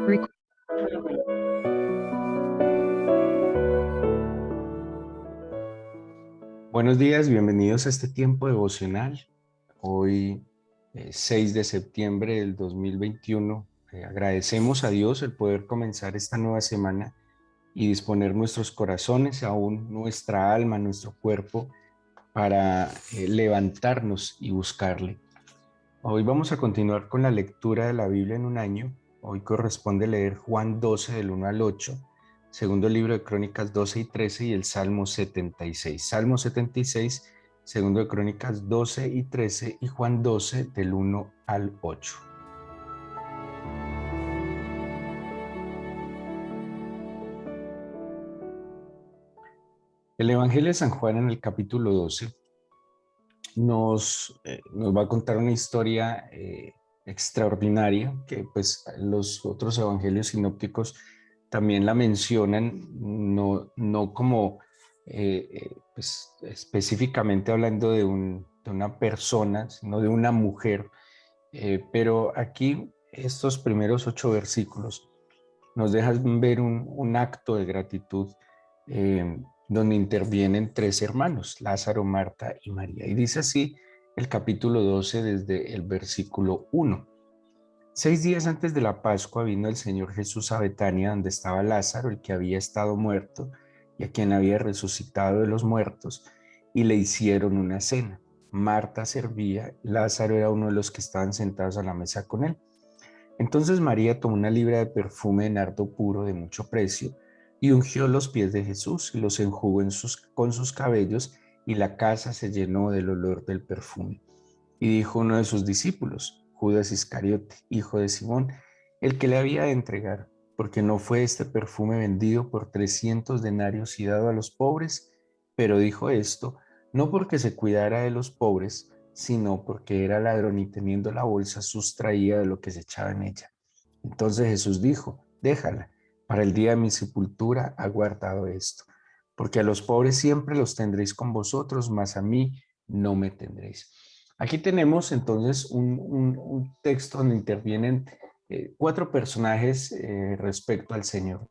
Rec- Buenos días, bienvenidos a este tiempo devocional. Hoy, 6 de septiembre del 2021, agradecemos a Dios el poder comenzar esta nueva semana y disponer nuestros corazones, aún nuestra alma, nuestro cuerpo, para levantarnos y buscarle. Hoy vamos a continuar con la lectura de la Biblia en un año. Hoy corresponde leer Juan 12 del 1 al 8, segundo libro de Crónicas 12 y 13 y el Salmo 76. Salmo 76, segundo de Crónicas 12 y 13 y Juan 12 del 1 al 8. El Evangelio de San Juan en el capítulo 12 nos va a contar una historia extraordinaria que pues los otros evangelios sinópticos también la mencionan, no como pues, específicamente hablando de una persona, sino de una mujer. Pero aquí estos primeros 8 versículos nos dejan ver un acto de gratitud donde intervienen tres hermanos, Lázaro, Marta y María. Y dice así el capítulo 12 desde el versículo 1. 6 días antes de la Pascua vino el Señor Jesús a Betania, donde estaba Lázaro, el que había estado muerto y a quien había resucitado de los muertos, y le hicieron una cena. Marta servía, Lázaro era uno de los que estaban sentados a la mesa con él. Entonces María tomó una libra de perfume de nardo puro de mucho precio y ungió los pies de Jesús y los enjugó con sus cabellos, y la casa se llenó del olor del perfume. Y dijo uno de sus discípulos, Judas Iscariote, hijo de Simón, el que le había de entregar, porque no fue este perfume vendido por 300 denarios y dado a los pobres. Pero dijo esto no porque se cuidara de los pobres, sino porque era ladrón y teniendo la bolsa sustraía de lo que se echaba en ella. Entonces Jesús dijo, déjala, para el día de mi sepultura ha guardado esto, porque a los pobres siempre los tendréis con vosotros, mas a mí no me tendréis. Aquí tenemos entonces un texto donde intervienen cuatro personajes respecto al Señor.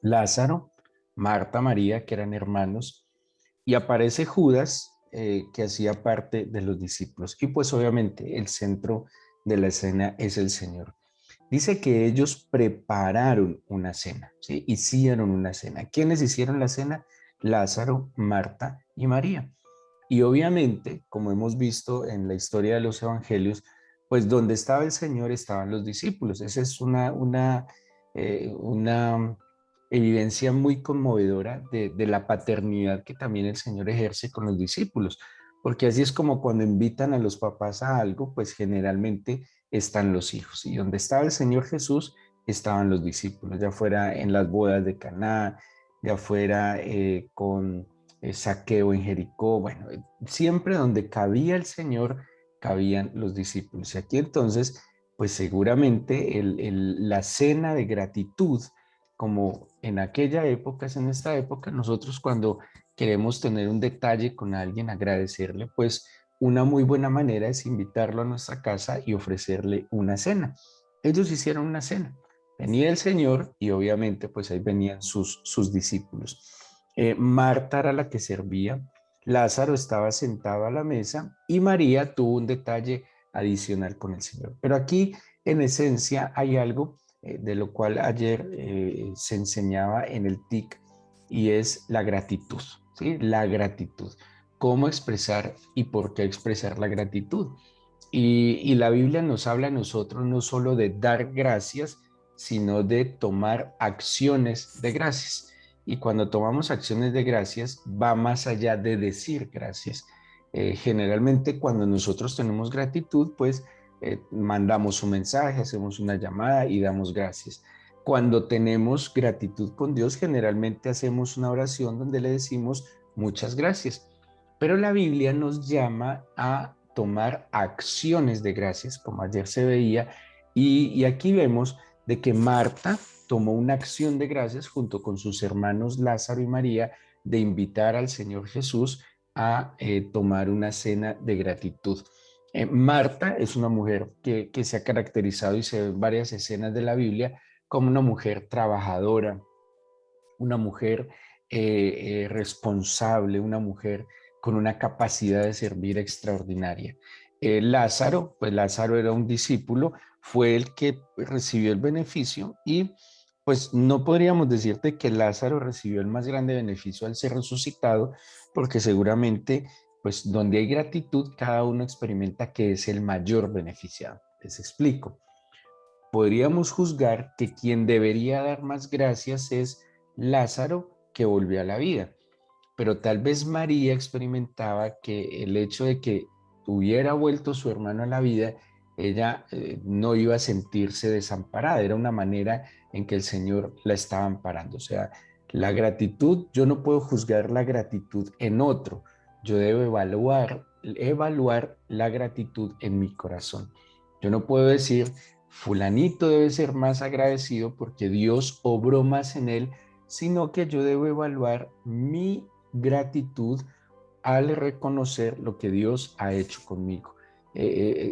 Lázaro, Marta, María, que eran hermanos, y aparece Judas, que hacía parte de los discípulos. Y pues obviamente el centro de la escena es el Señor. Dice que ellos prepararon una cena, ¿sí? Hicieron una cena. ¿Quiénes hicieron la cena? Lázaro, Marta y María. Y obviamente, como hemos visto en la historia de los evangelios, pues donde estaba el Señor estaban los discípulos. Esa es una evidencia muy conmovedora de la paternidad que también el Señor ejerce con los discípulos, porque así es como cuando invitan a los papás a algo, pues generalmente están los hijos. Y donde estaba el Señor Jesús, estaban los discípulos, ya fuera en las bodas de Caná, ya fuera con Saqueo en Jericó, bueno, siempre donde cabía el Señor, cabían los discípulos. Y aquí entonces, pues seguramente la cena de gratitud, como en aquella época, es en esta época, nosotros cuando queremos tener un detalle con alguien, agradecerle, pues una muy buena manera es invitarlo a nuestra casa y ofrecerle una cena. Ellos hicieron una cena. Venía el Señor y obviamente pues ahí venían sus discípulos. Marta era la que servía, Lázaro estaba sentado a la mesa y María tuvo un detalle adicional con el Señor. Pero aquí en esencia hay algo de lo cual ayer se enseñaba en el TIC, y es la gratitud, ¿sí? La gratitud. ¿Cómo expresar y por qué expresar la gratitud? Y la Biblia nos habla a nosotros no solo de dar gracias, sino de tomar acciones de gracias. Y cuando tomamos acciones de gracias, va más allá de decir gracias. Generalmente cuando nosotros tenemos gratitud, pues mandamos un mensaje, hacemos una llamada y damos gracias. Cuando tenemos gratitud con Dios, generalmente hacemos una oración donde le decimos muchas gracias. Pero la Biblia nos llama a tomar acciones de gracias, como ayer se veía, y aquí vemos de que Marta tomó una acción de gracias junto con sus hermanos Lázaro y María de invitar al Señor Jesús a tomar una cena de gratitud. Marta es una mujer que se ha caracterizado y se ve en varias escenas de la Biblia como una mujer trabajadora, una mujer responsable, una mujer con una capacidad de servir extraordinaria. Lázaro, pues Lázaro era un discípulo, fue el que recibió el beneficio y pues no podríamos decirte que Lázaro recibió el más grande beneficio al ser resucitado, porque seguramente pues donde hay gratitud, cada uno experimenta que es el mayor beneficiado. Les explico. Podríamos juzgar que quien debería dar más gracias es Lázaro, que volvió a la vida, pero tal vez María experimentaba que el hecho de que hubiera vuelto su hermano a la vida, ella no iba a sentirse desamparada, era una manera en que el Señor la estaba amparando. O sea, la gratitud, yo no puedo juzgar la gratitud en otro, yo debo evaluar la gratitud en mi corazón. Yo no puedo decir, fulanito debe ser más agradecido porque Dios obró más en él, sino que yo debo evaluar mi gratitud al reconocer lo que Dios ha hecho conmigo.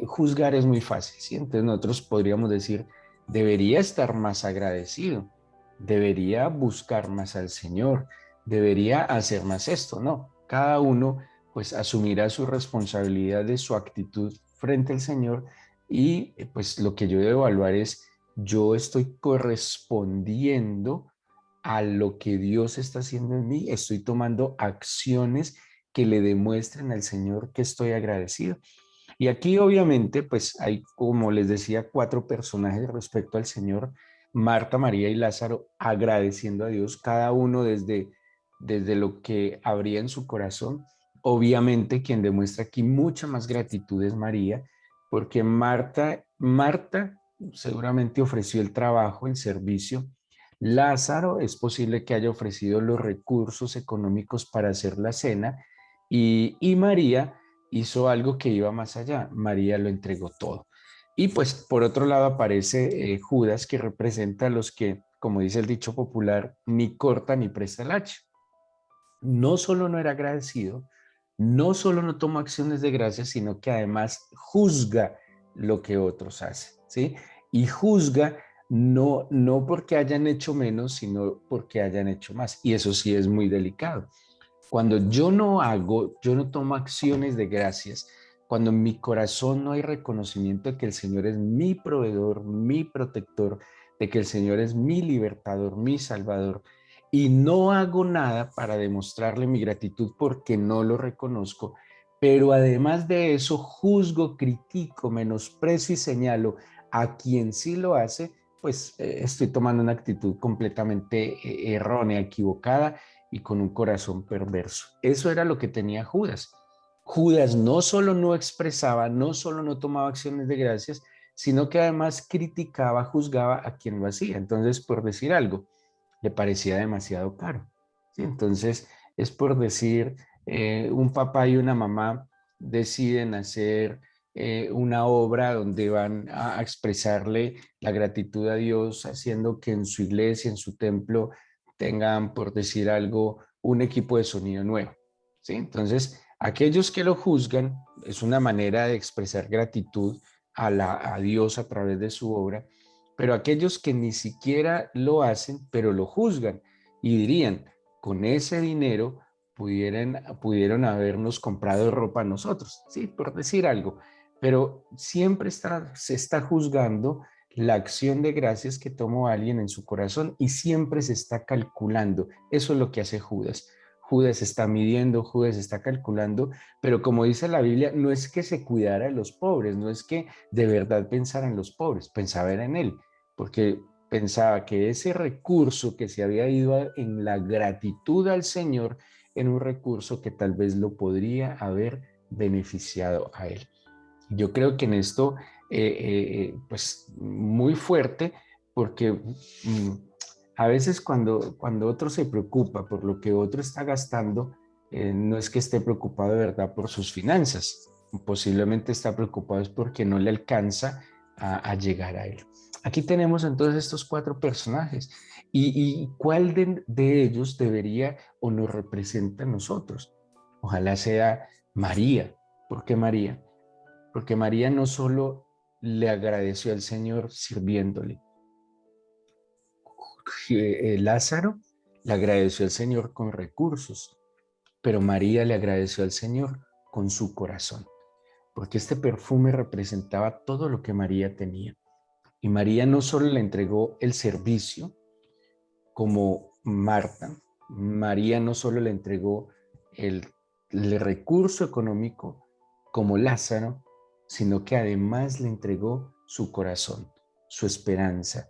Juzgar es muy fácil, ¿sí? Entonces nosotros podríamos decir, debería estar más agradecido, debería buscar más al Señor, debería hacer más esto, ¿no? Cada uno pues asumirá su responsabilidad de su actitud frente al Señor y pues lo que yo debo evaluar es, yo estoy correspondiendo a lo que Dios está haciendo en mí, estoy tomando acciones que le demuestren al Señor que estoy agradecido. Y aquí obviamente pues hay, como les decía, cuatro personajes respecto al Señor: Marta, María y Lázaro, agradeciendo a Dios, cada uno desde lo que habría en su corazón. Obviamente quien demuestra aquí mucha más gratitud es María, porque Marta seguramente ofreció el trabajo, el servicio. Lázaro es posible que haya ofrecido los recursos económicos para hacer la cena y María hizo algo que iba más allá. María lo entregó todo. Y pues por otro lado aparece Judas, que representa a los que, como dice el dicho popular, ni corta ni presta el hacha. No solo no era agradecido, no solo no toma acciones de gracia, sino que además juzga lo que otros hacen, ¿sí? Y juzga no porque hayan hecho menos, sino porque hayan hecho más. Y eso sí es muy delicado. Cuando yo no tomo acciones de gracias, cuando en mi corazón no hay reconocimiento de que el Señor es mi proveedor, mi protector, de que el Señor es mi libertador, mi salvador, y no hago nada para demostrarle mi gratitud porque no lo reconozco, pero además de eso juzgo, critico, menosprecio y señalo a quien sí lo hace, pues estoy tomando una actitud completamente errónea, equivocada y con un corazón perverso. Eso era lo que tenía Judas. Judas no solo no expresaba, no solo no tomaba acciones de gracias, sino que además criticaba, juzgaba a quien lo hacía. Entonces, por decir algo, le parecía demasiado caro, ¿sí? Entonces, es por decir, un papá y una mamá deciden hacer una obra donde van a expresarle la gratitud a Dios, haciendo que en su iglesia, en su templo, tengan, por decir algo, un equipo de sonido nuevo, ¿sí? Entonces, aquellos que lo juzgan es una manera de expresar gratitud a Dios a través de su obra, pero aquellos que ni siquiera lo hacen, pero lo juzgan y dirían, con ese dinero pudieron habernos comprado ropa a nosotros, ¿sí? Por decir algo, pero siempre se está juzgando la acción de gracias que tomó alguien en su corazón y siempre se está calculando. Eso es lo que hace Judas. Judas está midiendo, Judas está calculando, pero como dice la Biblia, no es que se cuidara de los pobres, no es que de verdad pensara en los pobres, pensaba en él, porque pensaba que ese recurso que se había ido en la gratitud al Señor era un recurso que tal vez lo podría haber beneficiado a él. Yo creo que en esto, pues muy fuerte, porque a veces cuando otro se preocupa por lo que otro está gastando, no es que esté preocupado de verdad por sus finanzas, posiblemente está preocupado es porque no le alcanza a llegar a él. Aquí tenemos entonces estos cuatro personajes y cuál de ellos debería o nos representa a nosotros. Ojalá sea María. ¿Por qué María? porque María no solo le agradeció al Señor sirviéndole, Lázaro le agradeció al Señor con recursos, pero María le agradeció al Señor con su corazón, porque este perfume representaba todo lo que María tenía. Y María no solo le entregó el servicio como Marta, María no solo le entregó el recurso económico como Lázaro, sino que además le entregó su corazón, su esperanza,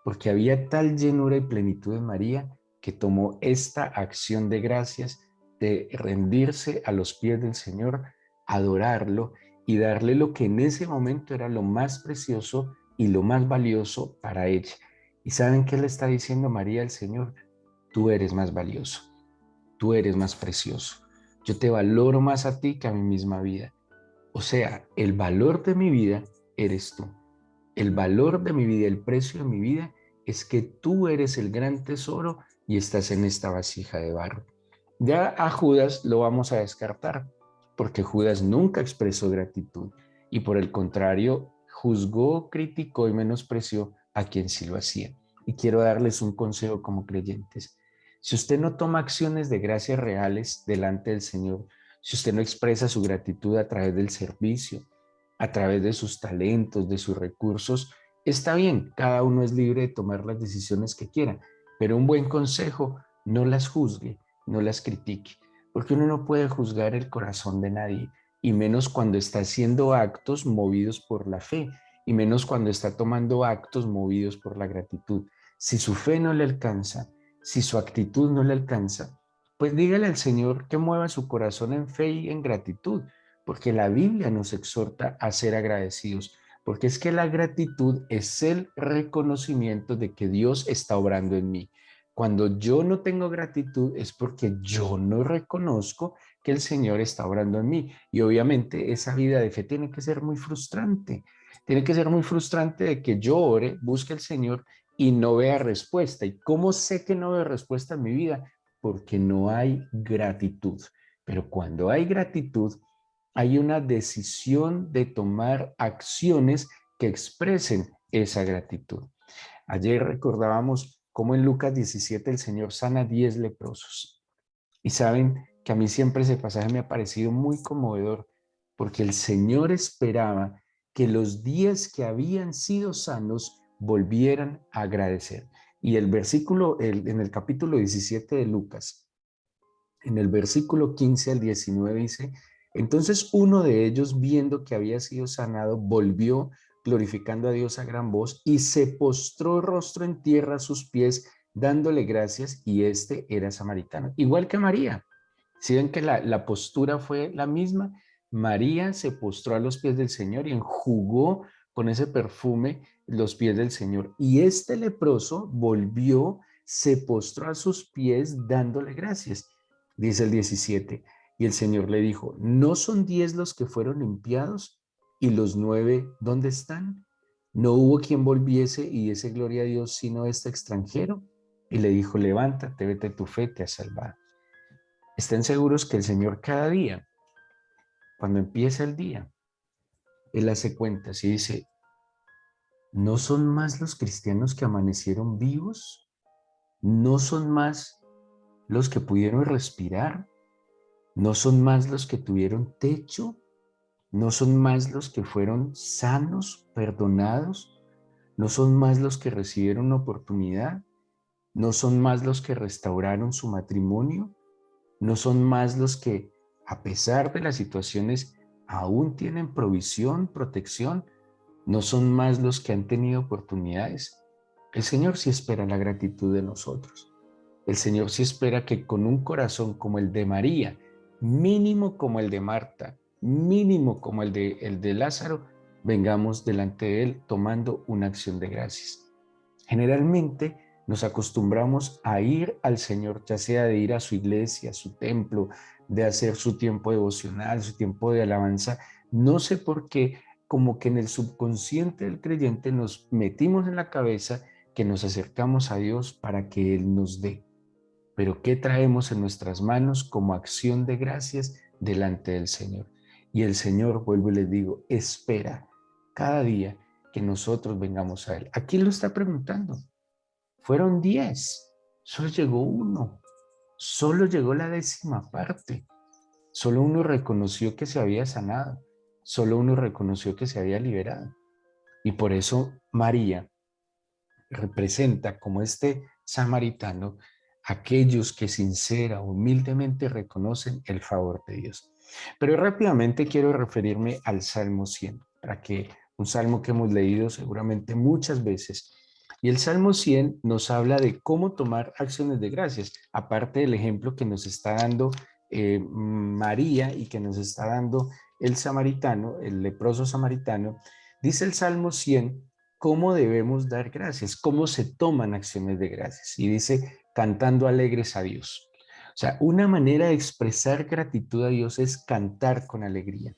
porque había tal llenura y plenitud en María que tomó esta acción de gracias, de rendirse a los pies del Señor, adorarlo y darle lo que en ese momento era lo más precioso y lo más valioso para ella. ¿Y saben qué le está diciendo María al Señor? Tú eres más valioso, tú eres más precioso. Yo te valoro más a ti que a mi misma vida. O sea, el valor de mi vida eres tú. El valor de mi vida, el precio de mi vida es que tú eres el gran tesoro y estás en esta vasija de barro. Ya a Judas lo vamos a descartar, porque Judas nunca expresó gratitud y por el contrario juzgó, criticó y menospreció a quien sí lo hacía. Y quiero darles un consejo como creyentes. Si usted no toma acciones de gracias reales delante del Señor, si usted no expresa su gratitud a través del servicio, a través de sus talentos, de sus recursos, está bien, cada uno es libre de tomar las decisiones que quiera, pero un buen consejo, no las juzgue, no las critique, porque uno no puede juzgar el corazón de nadie, y menos cuando está haciendo actos movidos por la fe, y menos cuando está tomando actos movidos por la gratitud. Si su fe no le alcanza, si su actitud no le alcanza, pues dígale al Señor que mueva su corazón en fe y en gratitud, porque la Biblia nos exhorta a ser agradecidos, porque es que la gratitud es el reconocimiento de que Dios está obrando en mí. Cuando yo no tengo gratitud es porque yo no reconozco que el Señor está obrando en mí. Y obviamente esa vida de fe tiene que ser muy frustrante. Tiene que ser muy frustrante de que yo ore, busque al Señor y no vea respuesta. ¿Y cómo sé que no veo respuesta en mi vida? Porque no hay gratitud. Pero cuando hay gratitud, hay una decisión de tomar acciones que expresen esa gratitud. Ayer recordábamos cómo en Lucas 17 el Señor sana 10 leprosos. Y saben que a mí siempre ese pasaje me ha parecido muy conmovedor, porque el Señor esperaba que los 10 que habían sido sanos volvieran a agradecer. Y el versículo, en el capítulo 17 de Lucas, en el versículo 15 al 19 dice, entonces uno de ellos, viendo que había sido sanado, volvió glorificando a Dios a gran voz y se postró rostro en tierra a sus pies, dándole gracias, y este era samaritano, igual que María. Si ven que la postura fue la misma, María se postró a los pies del Señor y enjugó con ese perfume los pies del Señor. Y este leproso volvió, se postró a sus pies dándole gracias. Dice el 17, y el Señor le dijo, ¿no son 10 los que fueron limpiados? ¿Y los 9 dónde están? No hubo quien volviese y diese gloria a Dios sino este extranjero. Y le dijo, levántate, vete, tu fe te ha salvado. Estén seguros que el Señor cada día, cuando empieza el día, Él hace cuentas y dice, ¿no son más los cristianos que amanecieron vivos? ¿No son más los que pudieron respirar? ¿No son más los que tuvieron techo? ¿No son más los que fueron sanos, perdonados? ¿No son más los que recibieron una oportunidad? ¿No son más los que restauraron su matrimonio? ¿No son más los que, a pesar de las situaciones, aún tienen provisión, protección? ¿No son más los que han tenido oportunidades? El Señor sí espera la gratitud de nosotros. El Señor sí espera que con un corazón como el de María, mínimo como el de Marta, mínimo como el de Lázaro, vengamos delante de Él tomando una acción de gracias. Generalmente nos acostumbramos a ir al Señor, ya sea de ir a su iglesia, a su templo, de hacer su tiempo devocional, su tiempo de alabanza. No sé por qué, como que en el subconsciente del creyente nos metimos en la cabeza que nos acercamos a Dios para que Él nos dé. Pero ¿qué traemos en nuestras manos como acción de gracias delante del Señor? Y el Señor, vuelvo y les digo, espera cada día que nosotros vengamos a Él. ¿A quién lo está preguntando? Fueron 10, solo llegó uno, solo llegó la 10ª parte, solo uno reconoció que se había sanado, solo uno reconoció que se había liberado. Y por eso María representa como este samaritano aquellos que sincera, humildemente reconocen el favor de Dios. Pero rápidamente quiero referirme al Salmo 100, para que un salmo que hemos leído seguramente muchas veces. Y el Salmo 100 nos habla de cómo tomar acciones de gracias, aparte del ejemplo que nos está dando María y que nos está dando el samaritano, el leproso samaritano. Dice el Salmo 100 cómo debemos dar gracias, cómo se toman acciones de gracias. Y dice, cantando alegres a Dios. O sea, una manera de expresar gratitud a Dios es cantar con alegría.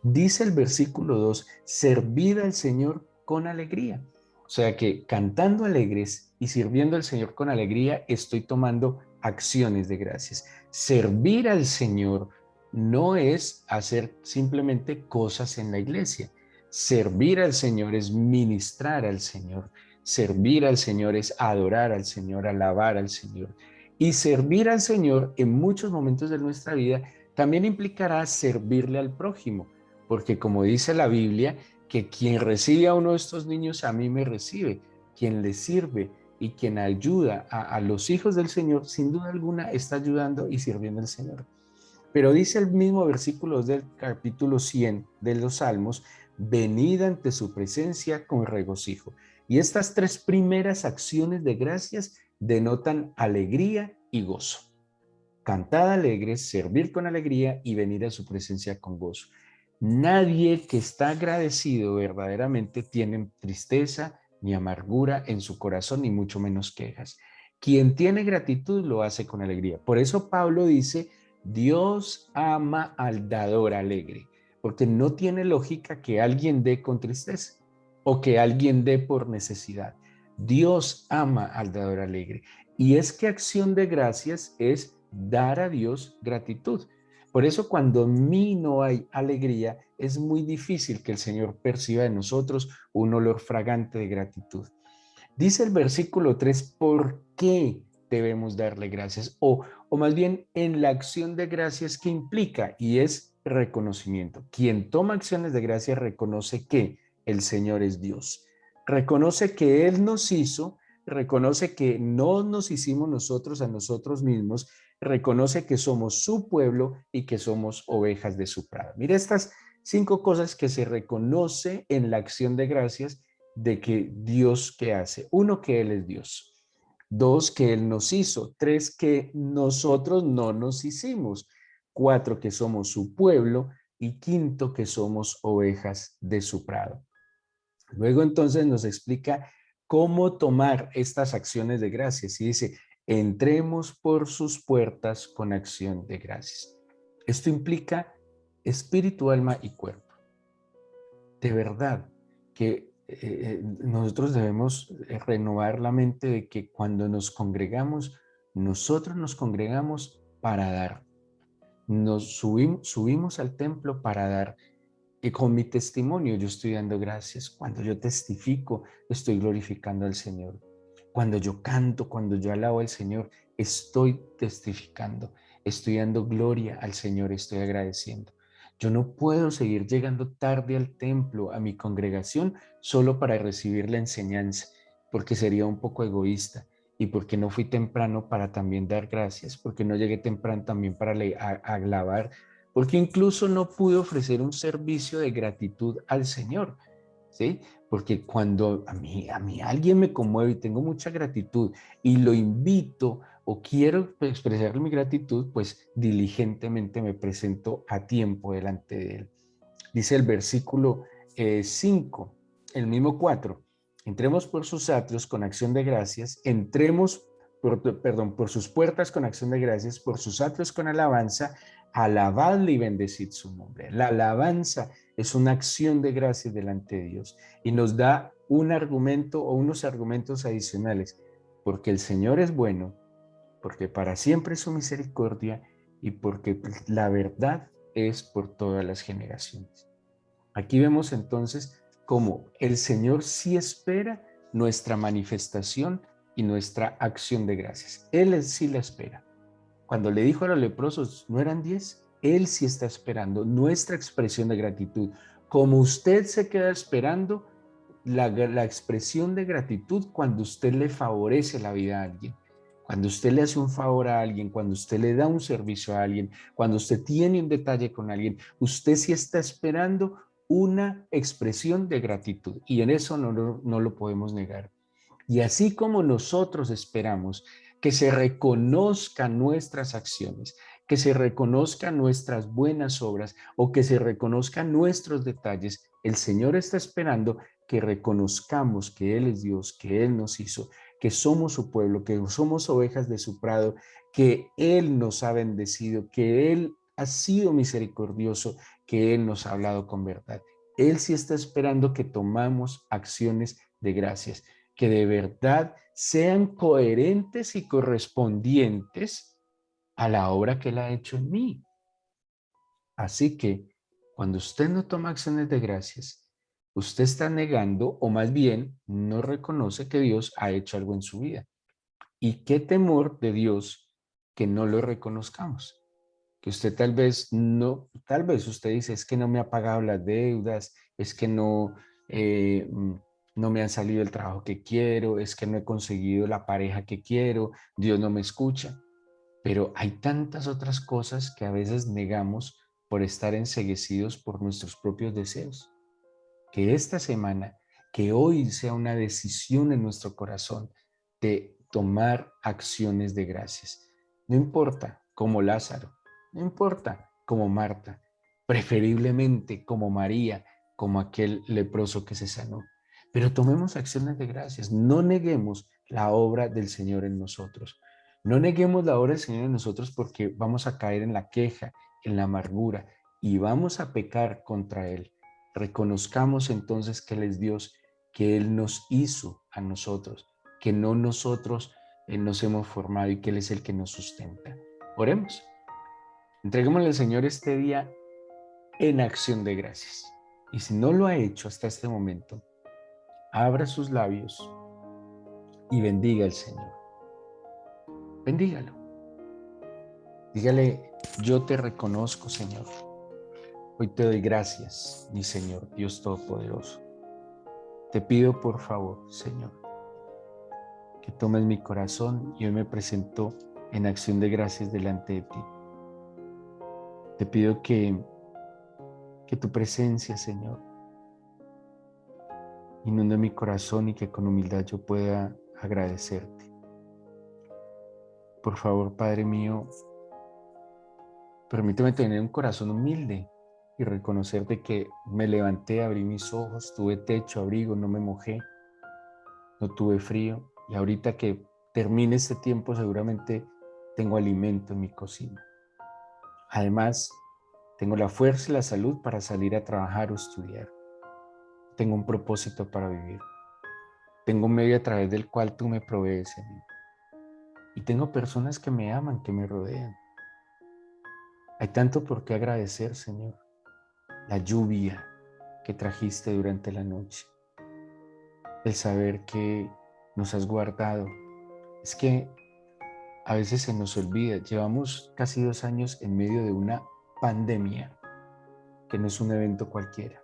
Dice el versículo 2, servid al Señor con alegría. O sea que cantando alegres y sirviendo al Señor con alegría, estoy tomando acciones de gracias. Servir al Señor no es hacer simplemente cosas en la iglesia. Servir al Señor es ministrar al Señor. Servir al Señor es adorar al Señor, alabar al Señor. Y servir al Señor en muchos momentos de nuestra vida también implicará servirle al prójimo, porque como dice la Biblia, que quien recibe a uno de estos niños a mí me recibe, quien le sirve y quien ayuda a los hijos del Señor, sin duda alguna está ayudando y sirviendo al Señor. Pero dice el mismo versículo del capítulo 100 de los Salmos, venid ante su presencia con regocijo. Y estas tres primeras acciones de gracias denotan alegría y gozo. Cantad alegres, servir con alegría y venir a su presencia con gozo. Nadie que está agradecido verdaderamente tiene tristeza ni amargura en su corazón, ni mucho menos quejas. Quien tiene gratitud lo hace con alegría. Por eso Pablo dice, Dios ama al dador alegre, porque no tiene lógica que alguien dé con tristeza o que alguien dé por necesidad. Dios ama al dador alegre. Y es que acción de gracias es dar a Dios gratitud. Por eso cuando en mí no hay alegría, es muy difícil que el Señor perciba en nosotros un olor fragante de gratitud. Dice el versículo 3, ¿por qué debemos darle gracias? O más bien en la acción de gracias que implica, y es reconocimiento. Quien toma acciones de gracias reconoce que el Señor es Dios. Reconoce que Él nos hizo, reconoce que no nos hicimos nosotros a nosotros mismos, reconoce que somos su pueblo y que somos ovejas de su prado. Mira estas 5 cosas que se reconoce en la acción de gracias de que Dios que hace. 1, que Él es Dios. 2, que Él nos hizo. 3, que nosotros no nos hicimos. 4, que somos su pueblo. Y 5, que somos ovejas de su prado. Luego entonces nos explica cómo tomar estas acciones de gracias y dice, entremos por sus puertas con acción de gracias. Esto implica espíritu, alma y cuerpo. De verdad que nosotros debemos renovar la mente de que cuando nos congregamos, nosotros nos congregamos para dar. Nos subimos al templo para dar. Y con mi testimonio yo estoy dando gracias. Cuando yo testifico, estoy glorificando al Señor. Cuando yo canto, cuando yo alabo al Señor, estoy testificando. Estoy dando gloria al Señor, estoy agradeciendo. Yo no puedo seguir llegando tarde al templo, a mi congregación, solo para recibir la enseñanza, porque sería un poco egoísta y porque no fui temprano para también dar gracias, porque no llegué temprano también para alabar, porque incluso no pude ofrecer un servicio de gratitud al Señor, ¿sí? Porque cuando a mí alguien me conmueve y tengo mucha gratitud y lo invito o quiero expresarle mi gratitud, pues diligentemente me presento a tiempo delante de él. Dice el versículo 5, el mismo 4, entremos por sus atrios con acción de gracias, por sus puertas con acción de gracias, por sus atrios con alabanza, alabadle y bendecid su nombre. La alabanza es una acción de gracias delante de Dios y nos da un argumento o unos argumentos adicionales, porque el Señor es bueno, porque para siempre es su misericordia y porque la verdad es por todas las generaciones. Aquí vemos entonces cómo el Señor sí espera nuestra manifestación y nuestra acción de gracias. Él sí la espera. Cuando le dijo a los leprosos, ¿no eran 10? Él sí está esperando nuestra expresión de gratitud. Como usted se queda esperando la expresión de gratitud cuando usted le favorece la vida a alguien, cuando usted le hace un favor a alguien, cuando usted le da un servicio a alguien, cuando usted tiene un detalle con alguien, usted sí está esperando una expresión de gratitud y en eso no lo podemos negar. Y así como nosotros esperamos que se reconozcan nuestras acciones, que se reconozcan nuestras buenas obras o que se reconozcan nuestros detalles, el Señor está esperando que reconozcamos que Él es Dios, que Él nos hizo, que somos su pueblo, que somos ovejas de su prado, que Él nos ha bendecido, que Él ha sido misericordioso, que Él nos ha hablado con verdad. Él sí está esperando que tomamos acciones de gracias, que de verdad sean coherentes y correspondientes a la obra que Él ha hecho en mí. Así que cuando usted no toma acciones de gracias, usted está negando o más bien no reconoce que Dios ha hecho algo en su vida. Y qué temor de Dios que no lo reconozcamos. Que usted tal vez no, tal vez usted dice, es que no me ha pagado las deudas, es que no me han salido el trabajo que quiero, es que no he conseguido la pareja que quiero, Dios no me escucha. Pero hay tantas otras cosas que a veces negamos por estar enceguecidos por nuestros propios deseos. Que esta semana, que hoy sea una decisión en nuestro corazón de tomar acciones de gracias. No importa como Lázaro, no importa como Marta, preferiblemente como María, como aquel leproso que se sanó. Pero tomemos acciones de gracias, no neguemos la obra del Señor en nosotros. No neguemos la obra del Señor en nosotros porque vamos a caer en la queja, en la amargura y vamos a pecar contra Él. Reconozcamos entonces que Él es Dios, que Él nos hizo a nosotros, que no nosotros nos hemos formado y que Él es el que nos sustenta. Oremos. Entreguémosle al Señor este día en acción de gracias. Y si no lo ha hecho hasta este momento, abra sus labios y bendiga al Señor. Bendígalo. Dígale, yo te reconozco, Señor. Hoy te doy gracias, mi Señor, Dios Todopoderoso. Te pido por favor, Señor, que tomes mi corazón y hoy me presento en acción de gracias delante de ti. Te pido que tu presencia, Señor, inunde mi corazón y que con humildad yo pueda agradecerte. Por favor, Padre mío, permíteme tener un corazón humilde y reconocerte que me levanté, abrí mis ojos, tuve techo, abrigo, no me mojé, no tuve frío y ahorita que termine este tiempo seguramente tengo alimento en mi cocina. Además, tengo la fuerza y la salud para salir a trabajar o estudiar. Tengo un propósito para vivir. Tengo un medio a través del cual tú me provees, Señor. Y tengo personas que me aman, que me rodean. Hay tanto por qué agradecer, Señor. La lluvia que trajiste durante la noche. El saber que nos has guardado. Es que a veces se nos olvida. Llevamos casi 2 años en medio de una pandemia, que no es un evento cualquiera.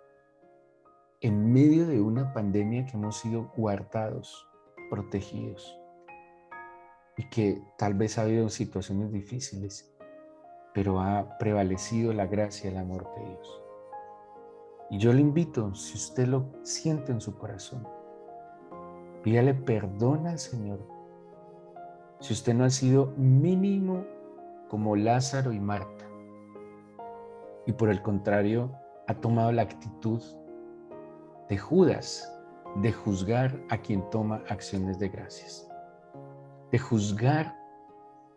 En medio de una pandemia que hemos sido guardados, protegidos y que tal vez ha habido situaciones difíciles, pero ha prevalecido la gracia y el amor de Dios. Y yo le invito, si usted lo siente en su corazón, pídale perdón al Señor. Si usted no ha sido mínimo como Lázaro y Marta, y por el contrario ha tomado la actitud de Judas, de juzgar a quien toma acciones de gracias, de juzgar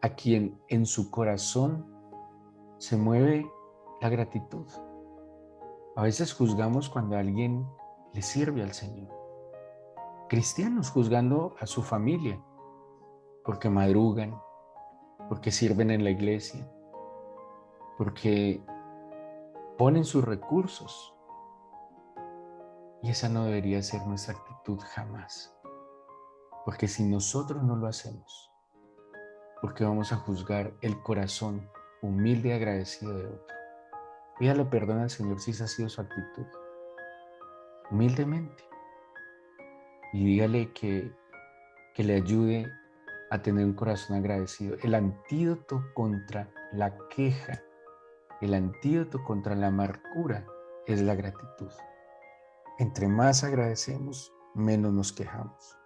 a quien en su corazón se mueve la gratitud. A veces juzgamos cuando alguien le sirve al Señor. Cristianos juzgando a su familia porque madrugan, porque sirven en la iglesia, porque ponen sus recursos. Y esa no debería ser nuestra actitud jamás. Porque si nosotros no lo hacemos, porque vamos a juzgar el corazón humilde y agradecido de otro. Pídale perdón al Señor si esa ha sido su actitud. Humildemente. Y dígale que le ayude a tener un corazón agradecido. El antídoto contra la queja, el antídoto contra la amargura es la gratitud. Entre más agradecemos, menos nos quejamos.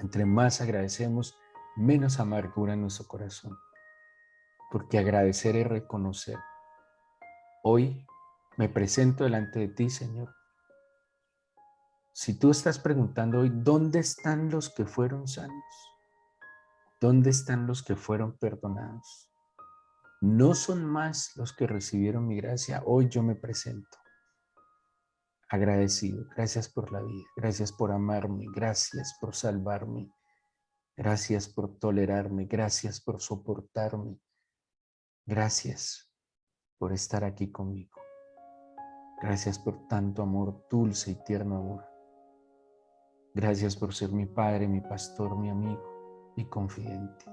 Entre más agradecemos, menos amargura en nuestro corazón. Porque agradecer es reconocer. Hoy me presento delante de ti, Señor. Si tú estás preguntando hoy, ¿dónde están los que fueron sanos? ¿Dónde están los que fueron perdonados? No son más los que recibieron mi gracia. Hoy yo me presento agradecido. Gracias por la vida. Gracias por amarme. Gracias por salvarme. Gracias por tolerarme. Gracias por soportarme. Gracias por estar aquí conmigo. Gracias por tanto amor, dulce y tierno amor. Gracias por ser mi Padre, mi pastor, mi amigo, mi confidente.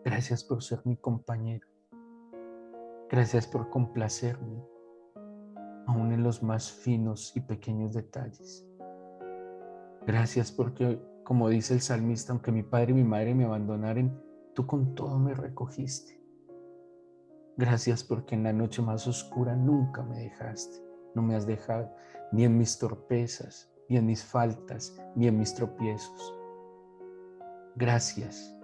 Gracias por ser mi compañero. Gracias por complacerme, aún en los más finos y pequeños detalles. Gracias porque, como dice el salmista, aunque mi padre y mi madre me abandonaren, tú con todo me recogiste. Gracias porque en la noche más oscura nunca me dejaste. No me has dejado ni en mis torpezas, ni en mis faltas, ni en mis tropiezos. Gracias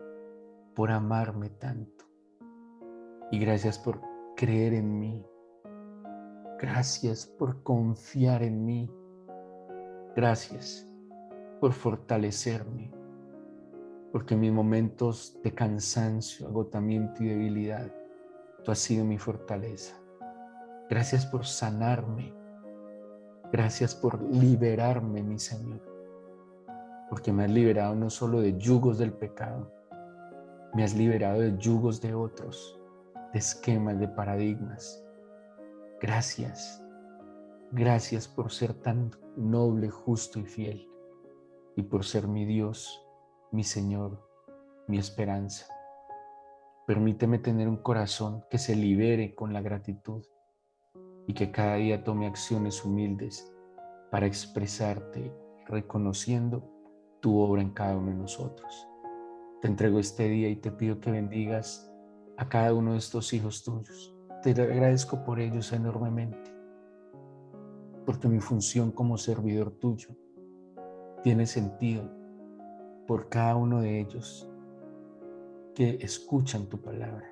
por amarme tanto. Y gracias por creer en mí. Gracias por confiar en mí. Gracias por fortalecerme. Porque en mis momentos de cansancio, agotamiento y debilidad, tú has sido mi fortaleza. Gracias por sanarme. Gracias por liberarme, mi Señor. Porque me has liberado no solo de yugos del pecado, me has liberado de yugos de otros, de esquemas, de paradigmas. Gracias. Gracias por ser tan noble, justo y fiel. Y por ser mi Dios, mi Señor, mi esperanza. Permíteme tener un corazón que se libere con la gratitud y que cada día tome acciones humildes para expresarte, reconociendo tu obra en cada uno de nosotros. Te entrego este día y te pido que bendigas a cada uno de estos hijos tuyos. Te agradezco por ellos enormemente, porque mi función como servidor tuyo tiene sentido por cada uno de ellos que escuchan tu palabra.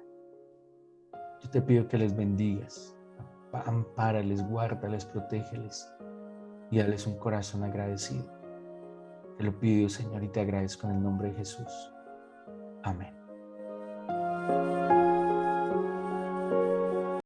Yo te pido que les bendigas, ampárales, guárdales, protégeles y dales un corazón agradecido. Te lo pido, Señor, y te agradezco en el nombre de Jesús. Amén.